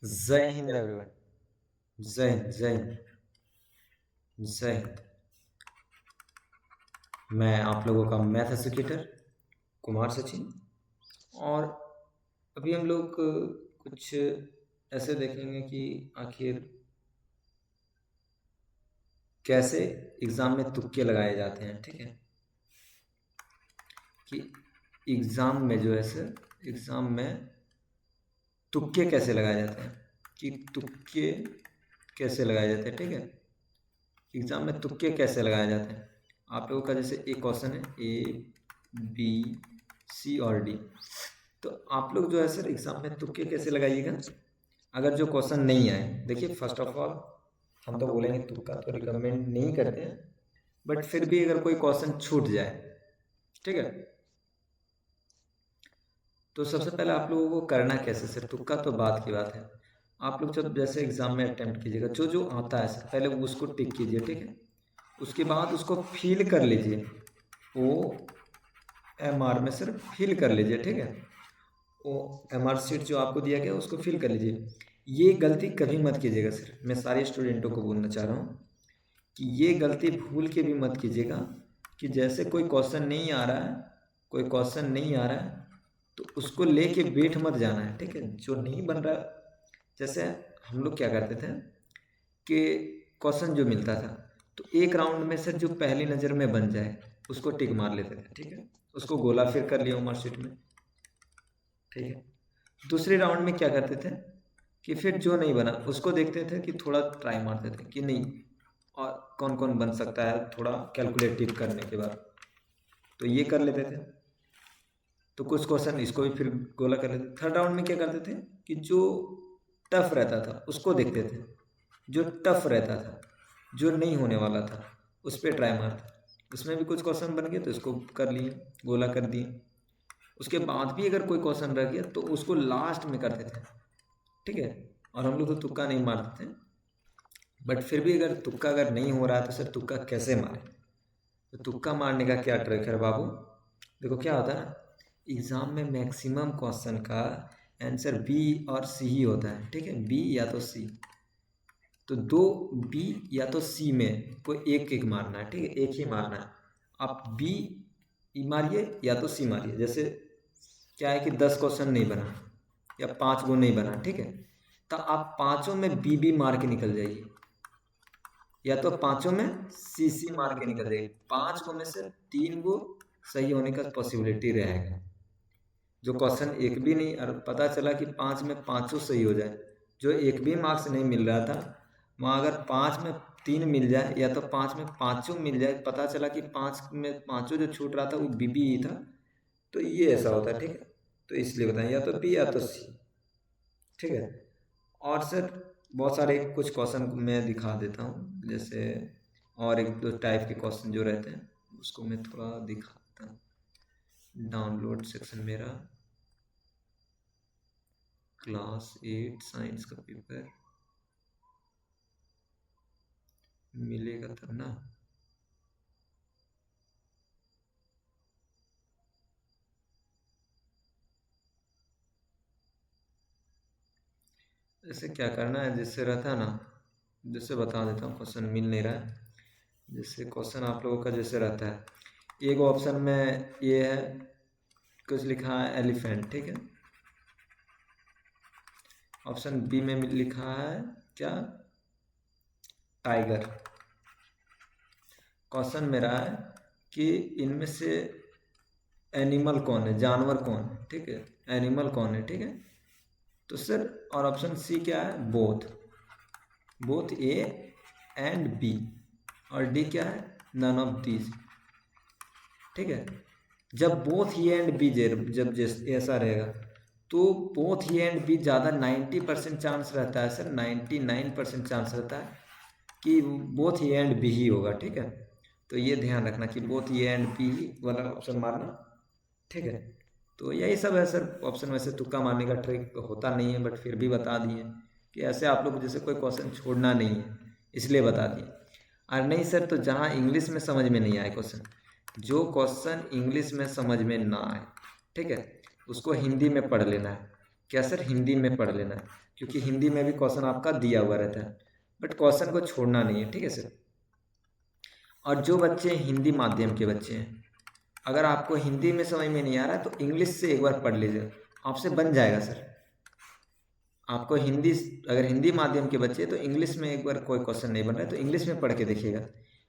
जय हिंद एवरीवन। जय हिंद जय हिंद जय हिंद। मैं आप लोगों का मैथ एजुकेटर कुमार सचिन, और अभी हम लोग कुछ ऐसे देखेंगे कि आखिर कैसे एग्ज़ाम में तुक्के लगाए जाते हैं। ठीक है, कि एग्ज़ाम में जो है सर, एग्ज़ाम में तुक्के कैसे लगाए जाते हैं, कि तुक्के कैसे लगाए जाते हैं। ठीक है, एग्ज़ाम में तुक्के कैसे लगाए जाते हैं। आप लोगों का जैसे एक क्वेश्चन है ए बी सी और डी, तो आप लोग जो है सर एग्ज़ाम में तुक्के कैसे लगाइएगा। अगर जो क्वेश्चन नहीं आए, देखिए फर्स्ट ऑफ ऑल हम तो बोलेंगे तुक्का तो रिकमेंड नहीं करते हैं, बट फिर भी अगर कोई क्वेश्चन छूट जाए, ठीक है, तो सबसे पहले आप लोगों को करना कैसे सर, तुक्का तो बात की बात है। आप लोग जब जैसे एग्ज़ाम में अटेम्प्ट कीजिएगा, जो जो आता है सर पहले उसको टिक कीजिए। ठीक है, उसके बाद उसको फिल कर लीजिए, OMR में सर फिल कर लीजिए। ठीक है, OMR शीट जो आपको दिया गया उसको फिल कर लीजिए। ये गलती कभी मत कीजिएगा सर, मैं सारे स्टूडेंटों को बोलना चाह रहा हूँ कि ये गलती भूल के भी मत कीजिएगा कि जैसे कोई क्वेश्चन नहीं आ रहा है, कोई क्वेश्चन नहीं आ रहा है तो उसको लेके बैठ मत जाना है। ठीक है, जो नहीं बन रहा, जैसे हम लोग क्या करते थे कि क्वेश्चन जो मिलता था तो एक राउंड में सर जो पहली नज़र में बन जाए उसको टिक मार लेते थे। ठीक है, उसको गोला फिर कर लिया मार्कशीट में। ठीक है, दूसरे राउंड में क्या करते थे कि फिर जो नहीं बना उसको देखते थे कि थोड़ा ट्राई मारते थे कि नहीं और कौन कौन बन सकता है, थोड़ा कैलकुलेटिव करने के बाद तो ये कर लेते थे। तो कुछ क्वेश्चन इसको भी फिर गोला कर लेते। थर्ड राउंड में क्या करते थे कि जो टफ रहता था उसको देखते थे, जो टफ रहता था, जो नहीं होने वाला था उस पर ट्राई मारते। उसमें भी कुछ क्वेश्चन बन गए तो इसको कर लिए, गोला कर दिए। उसके बाद भी अगर कोई क्वेश्चन रह गया तो उसको लास्ट में करते थे। ठीक है, और हम लोग तो तुक्का नहीं मारते थे, बट फिर भी अगर तुक्का अगर नहीं हो रहा है तो सर तुक्का कैसे मारे। तो तुक्का मारने का क्या ट्रिक है बाबू, देखो क्या होता है ना, एग्ज़ाम में मैक्सिमम क्वेश्चन का आंसर बी और सी ही होता है। ठीक है, बी या तो सी, तो दो बी या तो सी में कोई एक एक मारना है। ठीक है, एक ही मारना है। आप बी मारिए या तो सी मारिए। जैसे क्या है कि 10 क्वेश्चन नहीं बना या 5 गो नहीं बना, ठीक है, तो आप पाँचों में बी मार के निकल जाइए, या तो पाँचों में सी मार के निकल जाइए। 5 गो में से 3 गो सही होने का पॉसिबिलिटी रहेगा। जो क्वेश्चन एक भी नहीं, और पता चला कि 5 में पाँचों सही हो जाए, जो एक भी मार्क्स नहीं मिल रहा था वहाँ अगर 5 में 3 मिल जाए या तो 5 में पाँचों मिल जाए, पता चला कि 5 में पाँचों जो छूट रहा था वो बी ही था, तो ये ऐसा होता है। ठीक है, तो इसलिए बताएं या तो बी या तो सी। ठीक है, और सर बहुत सारे कुछ क्वेश्चन मैं दिखा देता हूँ, जैसे और एक दो टाइप के क्वेश्चन जो रहते हैं उसको मैं थोड़ा दिखाता हूँ। डाउनलोड सेक्शन मेरा क्लास 8 साइंस का पेपर मिलेगा तब ना। ऐसे क्या करना है, जिससे रहता है ना, जैसे बता देता हूँ, क्वेश्चन मिल नहीं रहा है। जैसे क्वेश्चन आप लोगों का जैसे रहता है, एक ऑप्शन में ये है, कुछ लिखा है एलिफेंट। ठीक है, ऑप्शन बी में लिखा है क्या, टाइगर। क्वेश्चन मेरा है कि इनमें से एनिमल कौन है, जानवर कौन है। ठीक है, एनिमल कौन है। ठीक है, तो सर और ऑप्शन सी क्या है, both, both A and B, और डी क्या है, नन ऑफ दीज। ठीक है, जब बोथ ए एंड बी जब ऐसा रहेगा तो बोथ ए एंड बी ज़्यादा 90% चांस रहता है सर, 99% चांस रहता है कि बोथ ए एंड बी ही होगा। ठीक है, तो ये ध्यान रखना कि बोथ ए एंड बी वाला ऑप्शन मारना। ठीक है, तो यही सब है सर ऑप्शन। वैसे तुक्का मारने का ट्रिक होता नहीं है, बट फिर भी बता दिए कि ऐसे आप लोग जैसे कोई क्वेश्चन छोड़ना नहीं है इसलिए बता दिए। और नहीं सर, तो जहाँ इंग्लिश में समझ में नहीं आए क्वेश्चन, जो क्वेश्चन इंग्लिश में समझ में ना आए, ठीक है, उसको हिंदी में पढ़ लेना है। क्या सर, हिंदी में पढ़ लेना है, क्योंकि हिंदी में भी क्वेश्चन आपका दिया हुआ रहता है, बट क्वेश्चन को छोड़ना नहीं है, ठीक है सर। और जो बच्चे हिंदी माध्यम के बच्चे हैं, अगर आपको हिंदी में समझ में नहीं आ रहा है तो इंग्लिश से एक बार पढ़ लीजिए, आपसे बन जाएगा सर। आपको हिंदी, अगर हिंदी माध्यम के बच्चे तो इंग्लिश में एक बार कोई क्वेश्चन नहीं बन रहा है तो इंग्लिश में पढ़ के देखिएगा।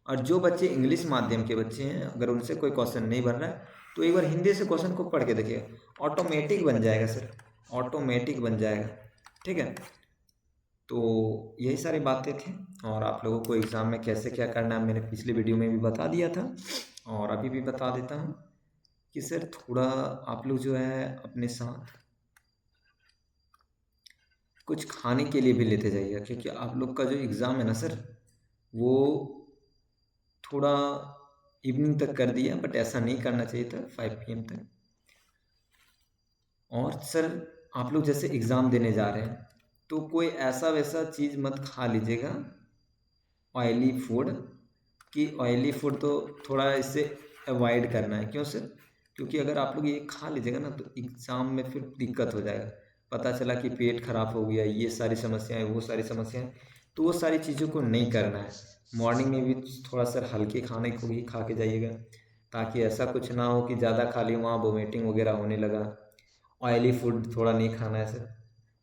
और जो बच्चे इंग्लिश माध्यम के बच्चे हैं, अगर उनसे कोई क्वेश्चन नहीं बन रहा है तो एक बार हिंदी से क्वेश्चन को पढ़ के देखिएगा, ऑटोमेटिक बन जाएगा सर, ऑटोमेटिक बन जाएगा, ठीक है। तो यही सारी बातें थी, और आप लोगों को एग्ज़ाम में कैसे क्या करना है मैंने पिछली वीडियो में भी बता दिया था, और अभी भी बता देता हूँ कि सर थोड़ा आप लोग जो है अपने साथ कुछ खाने के लिए भी लेते जाइए, क्योंकि आप लोग का जो एग्ज़ाम है ना सर, वो थोड़ा इवनिंग तक कर दिया, बट ऐसा नहीं करना चाहिए था, 5 PM तक। और सर आप लोग जैसे एग्ज़ाम देने जा रहे हैं तो कोई ऐसा वैसा चीज़ मत खा लीजिएगा, ऑयली फूड, कि ऑयली फूड तो थोड़ा इससे अवॉइड करना है। क्यों सर? क्योंकि अगर आप लोग ये खा लीजिएगा ना तो एग्ज़ाम में फिर दिक्कत हो जाएगा, पता चला कि पेट खराब हो गया, ये सारी समस्याएं, वो सारी समस्याएं, तो वो सारी चीज़ों को नहीं करना है। मॉर्निंग में भी थोड़ा सर हल्के खाने को ही खा के जाइएगा, ताकि ऐसा कुछ ना हो कि ज़्यादा खा लिया वहाँ वोमिटिंग वगैरह होने लगा। ऑयली फूड थोड़ा नहीं खाना है सर।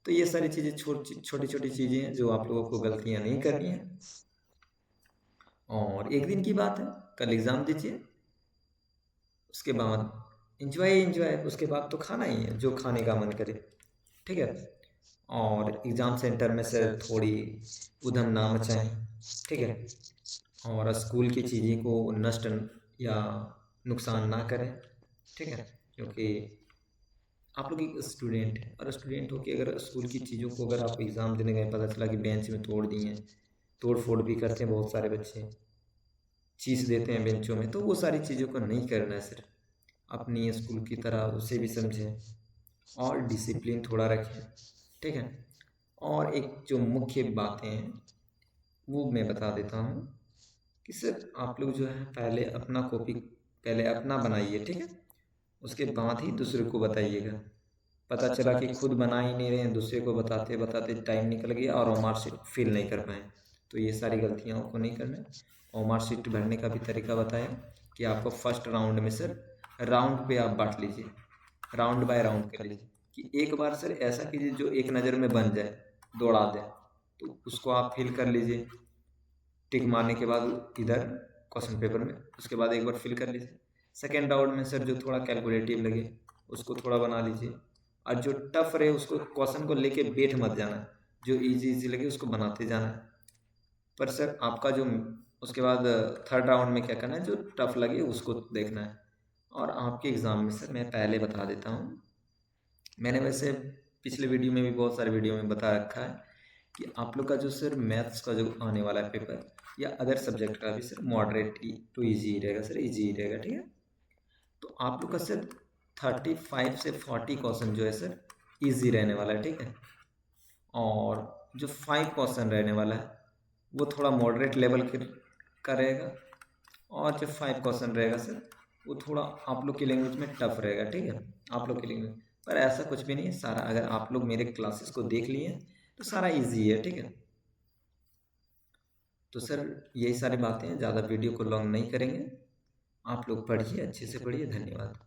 तो ये सारी चीज़ें छोटी छोटी चीज़ें हैं जो आप लोगों को गलतियाँ नहीं करनी है। और एक दिन की बात है, कल एग्ज़ाम दीजिए, उसके बाद एंजॉय, उसके बाद तो खाना ही है जो खाने का मन करे, ठीक है। और एग्ज़ाम सेंटर में सर थोड़ी उधम ना मचाएं, ठीक है। और स्कूल की चीज़ें को नष्ट या नुकसान ना करें, ठीक है। क्योंकि आप लोग एक स्टूडेंट हैं, और स्टूडेंट हो कि अगर स्कूल की चीज़ों को अगर आप एग्ज़ाम देने गए, पता चला कि बेंच में तोड़ दिए, तोड़ फोड़ भी करते हैं बहुत सारे बच्चे, चीज़ देते हैं बेंचों में, तो वो सारी चीज़ों को नहीं करना है सर। अपनी स्कूल की तरह उसे भी समझें और डिसिप्लिन थोड़ा रखें, ठीक है। और एक जो मुख्य बातें हैं वो मैं बता देता हूँ कि सर आप लोग जो है पहले अपना कॉपी पहले अपना बनाइए, ठीक है। उसके बाद ही दूसरे को बताइएगा। पता चला कि खुद बना ही नहीं रहे हैं, दूसरे को बताते बताते टाइम निकल गया और मार्कशीट फिल नहीं कर पाए, तो ये सारी गलतियाँ को नहीं करना है। और मार्कशीट भरने का भी तरीका बताया कि आपको फर्स्ट राउंड में सर राउंड पे आप बांट लीजिए, राउंड बाय राउंड कर लीजिए, कि एक बार सर ऐसा कीजिए जो एक नज़र में बन जाए, दौड़ा दे, तो उसको आप फिल कर लीजिए, टिक मारने के बाद इधर क्वेश्चन पेपर में, उसके बाद एक बार फिल कर लीजिए। सेकेंड राउंड में सर जो थोड़ा कैलकुलेटिव लगे उसको थोड़ा बना लीजिए, और जो टफ रहे उसको क्वेश्चन को लेके बैठ मत जाना, जो इजी लगे उसको बनाते जाना। पर सर आपका जो उसके बाद थर्ड राउंड में क्या करना है, जो टफ लगे उसको देखना है। और आपके एग्ज़ाम में सर मैं पहले बता देता हूँ, मैंने वैसे पिछले वीडियो में भी बहुत सारे वीडियो में बता रखा है कि आप लोग का जो सर मैथ्स का जो आने वाला है पेपर, या अदर सब्जेक्ट का भी सर मॉडरेट टू ईजी रहेगा सर, ईजी ही रहेगा, ठीक है। तो आप लोग का सर 35 से 40 क्वेश्चन जो है सर ईजी रहने वाला है, ठीक है। और जो 5 क्वेश्चन रहने वाला है वो थोड़ा मॉडरेट लेवल का रहेगा, और जो 5 क्वेश्चन रहेगा सर वो थोड़ा आप लोग की लैंग्वेज में टफ रहेगा, ठीक है, आप लोग की लैंग्वेज। पर ऐसा कुछ भी नहीं है, सारा अगर आप लोग मेरे क्लासेस को देख लिए तो सारा इजी है, ठीक है। तो सर यही सारी बातें हैं, ज़्यादा वीडियो को लॉन्ग नहीं करेंगे, आप लोग पढ़िए, अच्छे से पढ़िए, धन्यवाद।